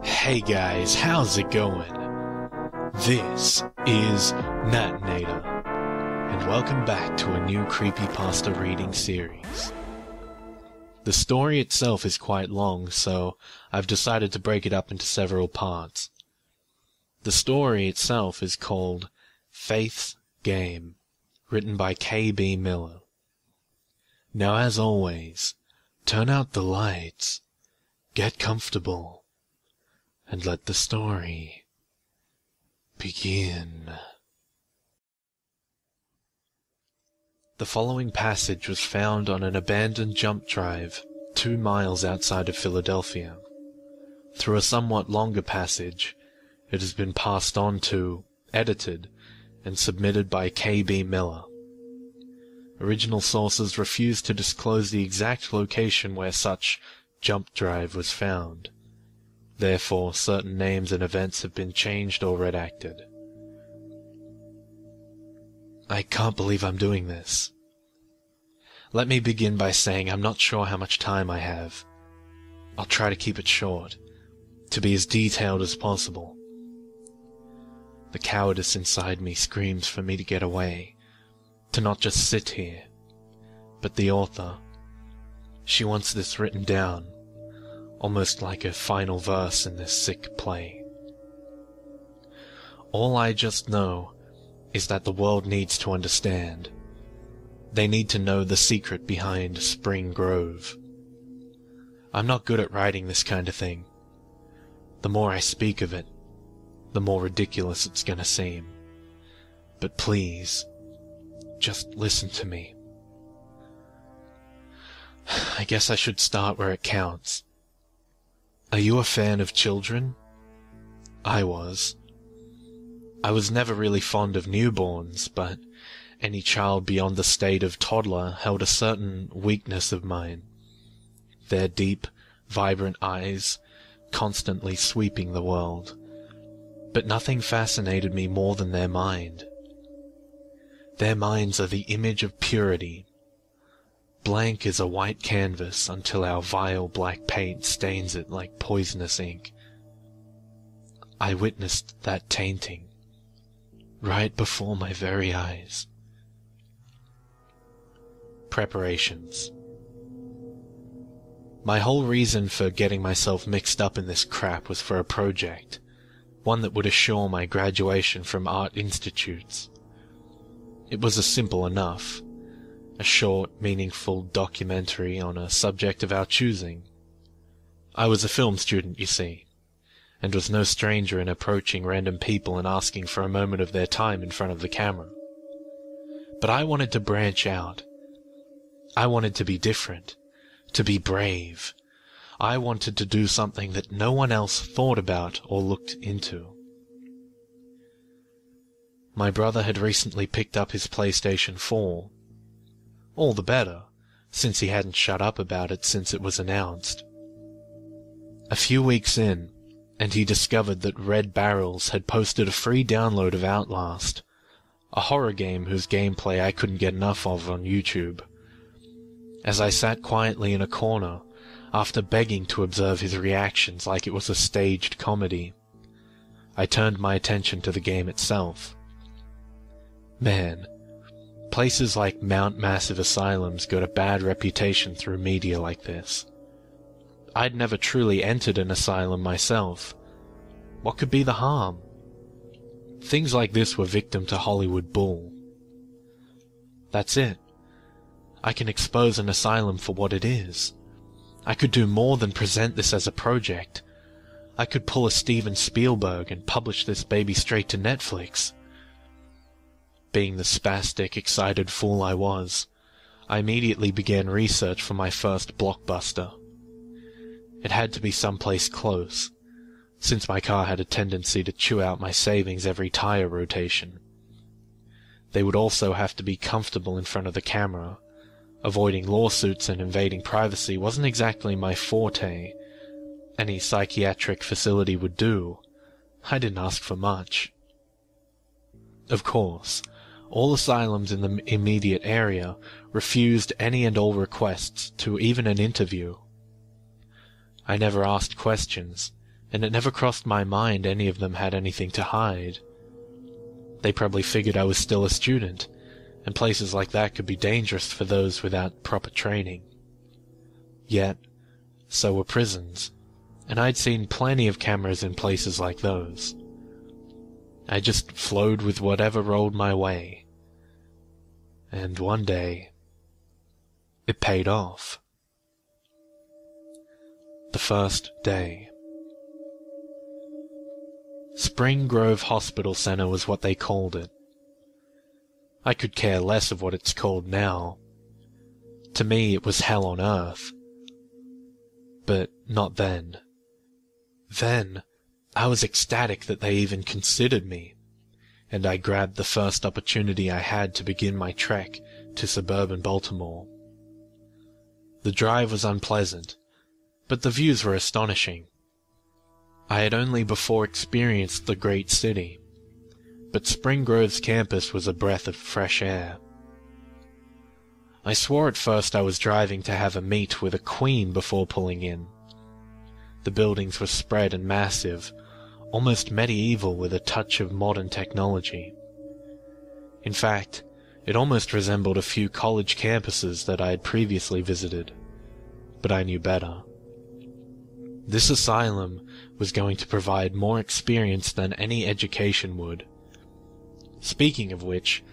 Hey guys, how's it going? This is Natinator, and welcome back to a new Creepypasta reading series. The story itself is quite long, so I've decided to break it up into several parts. The story itself is called Faith's Game, written by K.B. Miller. Now as always, turn out the lights, get comfortable, and let the story begin. The following passage was found on an abandoned jump drive 2 miles outside of Philadelphia. Through a somewhat longer passage, it has been passed on to, edited, and submitted by K.B. Miller. Original sources refuse to disclose the exact location where such jump drive was found. Therefore, certain names and events have been changed or redacted. I can't believe I'm doing this. Let me begin by saying I'm not sure how much time I have. I'll try to keep it short, to be as detailed as possible. The cowardice inside me screams for me to get away, to not just sit here. But the author, she wants this written down, almost like a final verse in this sick play. All I just know is that the world needs to understand. They need to know the secret behind Spring Grove. I'm not good at writing this kind of thing. The more I speak of it, the more ridiculous it's gonna seem. But please, just listen to me. I guess I should start where it counts. Are you a fan of children? I was. I was never really fond of newborns, but any child beyond the state of toddler held a certain weakness of mine. Their deep, vibrant eyes, constantly sweeping the world. But nothing fascinated me more than their mind. Their minds are the image of purity. Blank as a white canvas until our vile black paint stains it like poisonous ink. I witnessed that tainting, right before my very eyes. Preparations. My whole reason for getting myself mixed up in this crap was for a project, one that would assure my graduation from art institutes. It was simple enough. A short, meaningful documentary on a subject of our choosing. I was a film student, you see, and was no stranger in approaching random people and asking for a moment of their time in front of the camera. But I wanted to branch out. I wanted to be different, to be brave. I wanted to do something that no one else thought about or looked into. My brother had recently picked up his PlayStation 4. All the better, since he hadn't shut up about it since it was announced. A few weeks in, and he discovered that Red Barrels had posted a free download of Outlast, a horror game whose gameplay I couldn't get enough of on YouTube. As I sat quietly in a corner, after begging to observe his reactions like it was a staged comedy, I turned my attention to the game itself. Man, places like Mount Massive Asylums got a bad reputation through media like this. I'd never truly entered an asylum myself. What could be the harm? Things like this were victim to Hollywood bull. That's it. I can expose an asylum for what it is. I could do more than present this as a project. I could pull a Steven Spielberg and publish this baby straight to Netflix. Being the spastic, excited fool I was, I immediately began research for my first blockbuster. It had to be someplace close, since my car had a tendency to chew out my savings every tire rotation. They would also have to be comfortable in front of the camera. Avoiding lawsuits and invading privacy wasn't exactly my forte. Any psychiatric facility would do. I didn't ask for much. Of course, all asylums in the immediate area refused any and all requests to even an interview. I never asked questions, and it never crossed my mind any of them had anything to hide. They probably figured I was still a student, and places like that could be dangerous for those without proper training. Yet, so were prisons, and I'd seen plenty of cameras in places like those. I just flowed with whatever rolled my way. And one day, it paid off. The first day. Spring Grove Hospital Center was what they called it. I could care less of what it's called now. To me, it was hell on earth. But not then. Then, I was ecstatic that they even considered me, and I grabbed the first opportunity I had to begin my trek to suburban Baltimore. The drive was unpleasant, but the views were astonishing. I had only before experienced the great city, but Spring Grove's campus was a breath of fresh air. I swore at first I was driving to have a meet with a queen before pulling in. The buildings were spread and massive, almost medieval with a touch of modern technology. In fact, it almost resembled a few college campuses that I had previously visited, but I knew better. This asylum was going to provide more experience than any education would. Speaking of which,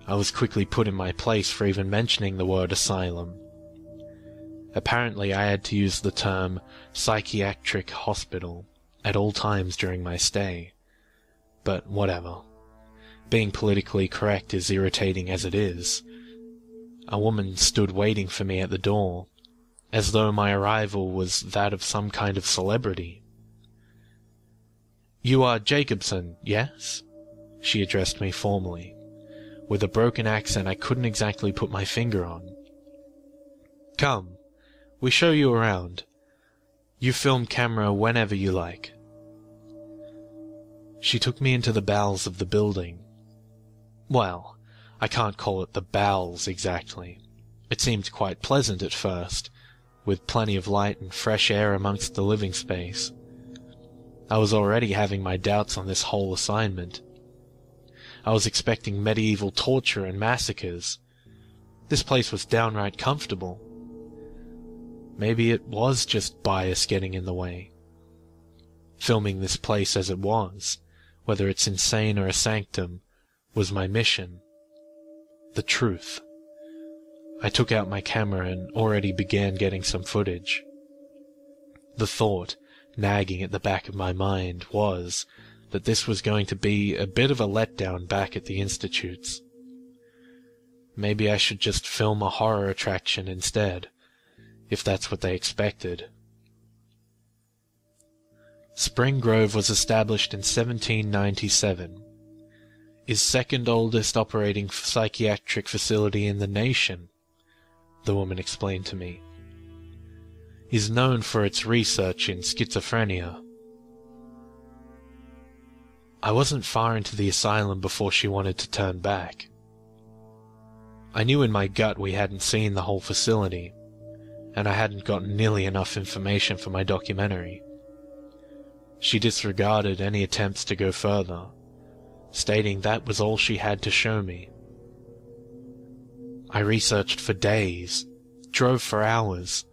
I was quickly put in my place for even mentioning the word asylum. Apparently I had to use the term psychiatric hospital at all times during my stay. But whatever. Being politically correct is irritating as it is. A woman stood waiting for me at the door, as though my arrival was that of some kind of celebrity. "You are Jacobson, yes?" She addressed me formally, with a broken accent I couldn't exactly put my finger on. "Come, we show you around. You film camera whenever you like." She took me into the bowels of the building. Well, I can't call it the bowels exactly. It seemed quite pleasant at first, with plenty of light and fresh air amongst the living space. I was already having my doubts on this whole assignment. I was expecting medieval torture and massacres. This place was downright comfortable. Maybe it was just bias getting in the way. Filming this place as it was, whether it's insane or a sanctum, was my mission. The truth. I took out my camera and already began getting some footage. The thought, nagging at the back of my mind, was that this was going to be a bit of a letdown back at the institutes. Maybe I should just film a horror attraction instead, if that's what they expected. Spring Grove was established in 1797. Is second oldest operating psychiatric facility in the nation, the woman explained to me. Is known for its research in schizophrenia. I wasn't far into the asylum before she wanted to turn back. I knew in my gut we hadn't seen the whole facility, and I hadn't gotten nearly enough information for my documentary. She disregarded any attempts to go further, stating that was all she had to show me. I researched for days, drove for hours,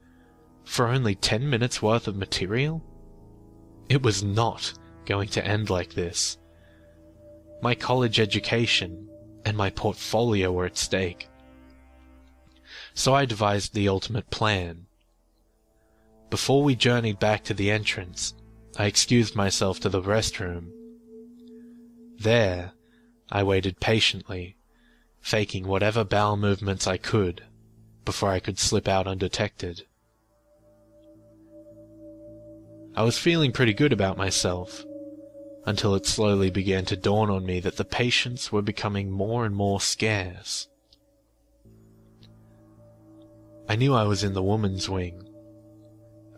for only 10 minutes worth of material? It was not going to end like this. My college education and my portfolio were at stake. So I devised the ultimate plan. Before we journeyed back to the entrance, I excused myself to the restroom. There, I waited patiently, faking whatever bowel movements I could, before I could slip out undetected. I was feeling pretty good about myself, until it slowly began to dawn on me that the patients were becoming more and more scarce. I knew I was in the woman's wing.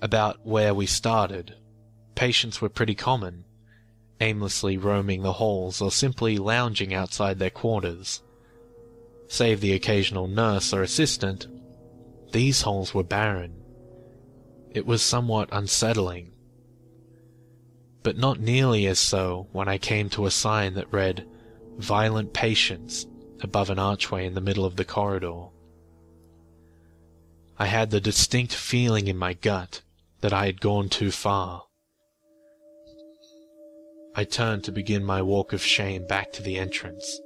About where we started, patients were pretty common, aimlessly roaming the halls or simply lounging outside their quarters. Save the occasional nurse or assistant, these halls were barren. It was somewhat unsettling. but not nearly as so when I came to a sign that read, "Violent Patients," above an archway in the middle of the corridor. I had the distinct feeling in my gut that I had gone too far. I turned to begin my walk of shame back to the entrance.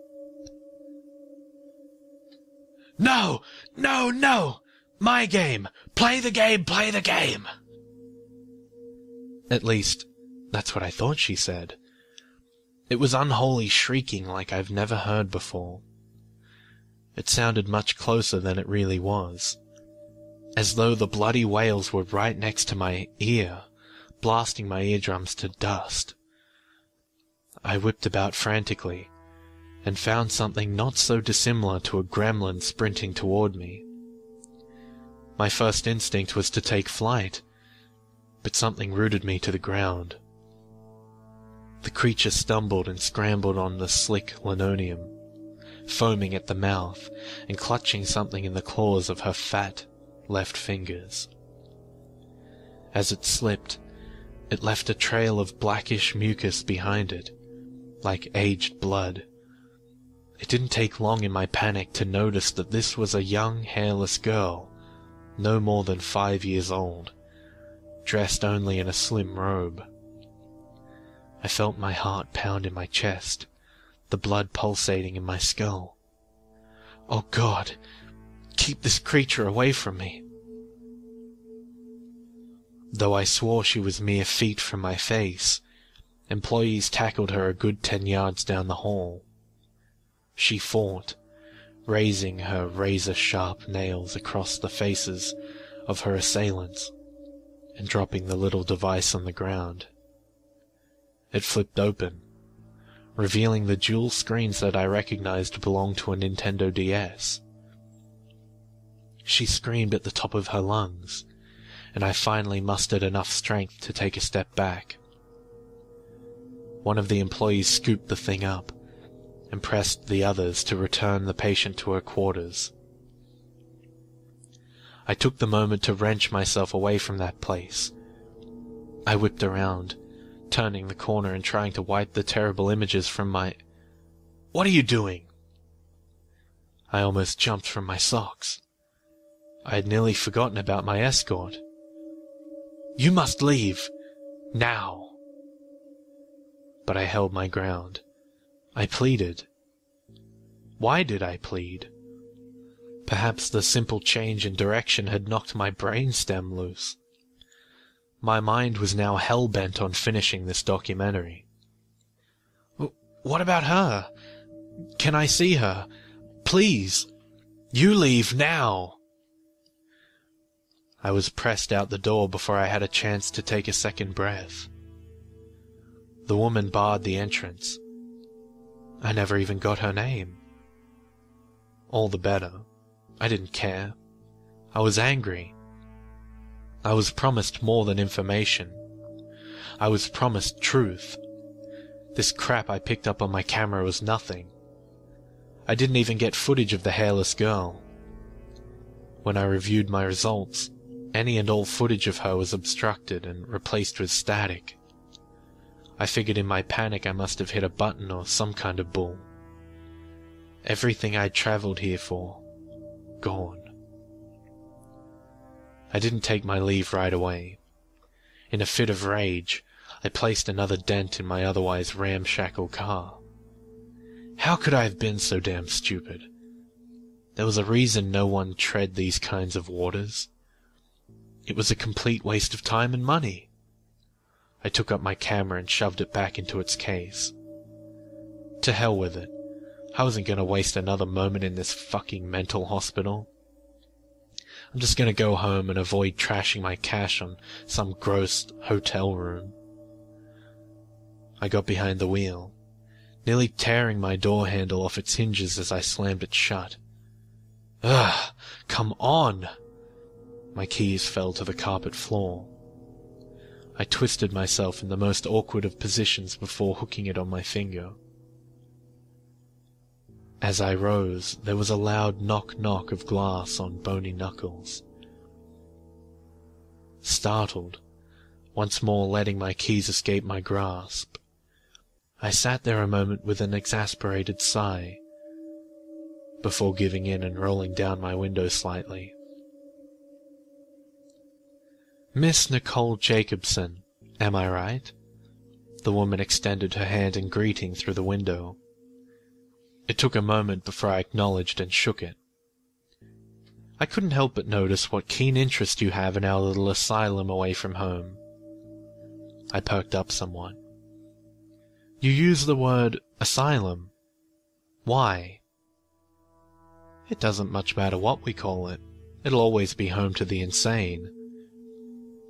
"No! No! No! My game! Play the game! Play the game!" At least, that's what I thought she said. It was unholy shrieking like I've never heard before. It sounded much closer than it really was, as though the bloody wails were right next to my ear, blasting my eardrums to dust. I whipped about frantically, and found something not so dissimilar to a gremlin sprinting toward me. My first instinct was to take flight, but something rooted me to the ground. The creature stumbled and scrambled on the slick linoleum, foaming at the mouth and clutching something in the claws of her fat left fingers. As it slipped, it left a trail of blackish mucus behind it, like aged blood. It didn't take long in my panic to notice that this was a young, hairless girl, no more than 5 years old, dressed only in a slim robe. I felt my heart pound in my chest, the blood pulsating in my skull. Oh God, keep this creature away from me. Though I swore she was mere feet from my face, employees tackled her a good 10 yards down the hall. She fought, raising her razor-sharp nails across the faces of her assailants, and dropping the little device on the ground. It flipped open, revealing the dual screens that I recognized belonged to a Nintendo DS. She screamed at the top of her lungs, and I finally mustered enough strength to take a step back. One of the employees scooped the thing up, and pressed the others to return the patient to her quarters. I took the moment to wrench myself away from that place. I whipped around, turning the corner and trying to wipe the terrible images from my... "What are you doing?" I almost jumped from my socks. I had nearly forgotten about my escort. "You must leave. Now." But I held my ground. I pleaded. Why did I plead? Perhaps the simple change in direction had knocked my brainstem loose. My mind was now hell-bent on finishing this documentary. "What about her? Can I see her? Please! You leave now!" I was pressed out the door before I had a chance to take a second breath. The woman barred the entrance. I never even got her name. All the better. I didn't care. I was angry. I was promised more than information. I was promised truth. This crap I picked up on my camera was nothing. I didn't even get footage of the hairless girl. When I reviewed my results, any and all footage of her was obstructed and replaced with static. I figured in my panic I must have hit a button or some kind of bull. Everything I'd traveled here for, gone. I didn't take my leave right away. In a fit of rage, I placed another dent in my otherwise ramshackle car. How could I have been so damn stupid? There was a reason no one tread these kinds of waters. It was a complete waste of time and money. I took up my camera and shoved it back into its case. To hell with it. I wasn't going to waste another moment in this fucking mental hospital. I'm just going to go home and avoid trashing my cash on some gross hotel room. I got behind the wheel, nearly tearing my door handle off its hinges as I slammed it shut. Ugh! Come on! My keys fell to the carpet floor. I twisted myself in the most awkward of positions before hooking it on my finger. As I rose, there was a loud knock-knock of glass on bony knuckles. Startled, once more letting my keys escape my grasp. I sat there a moment with an exasperated sigh, before giving in and rolling down my window slightly. "Miss Nicole Jacobson, am I right?" The woman extended her hand in greeting through the window. It took a moment before I acknowledged and shook it. "I couldn't help but notice what keen interest you have in our little asylum away from home." I perked up somewhat. "You use the word asylum. Why?" "It doesn't much matter what we call it. It'll always be home to the insane."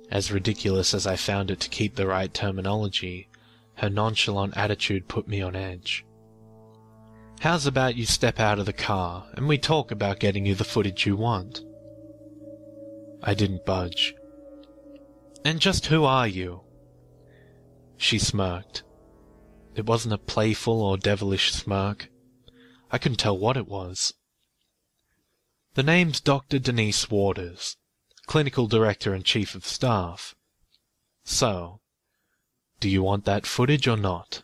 As ridiculous as I found it to keep the right terminology, her nonchalant attitude put me on edge. "How's about you step out of the car, and we talk about getting you the footage you want?" I didn't budge. "And just who are you?" She smirked. It wasn't a playful or devilish smirk. I couldn't tell what it was. "The name's Dr. Denise Waters, Clinical Director and Chief of Staff. So, do you want that footage or not?"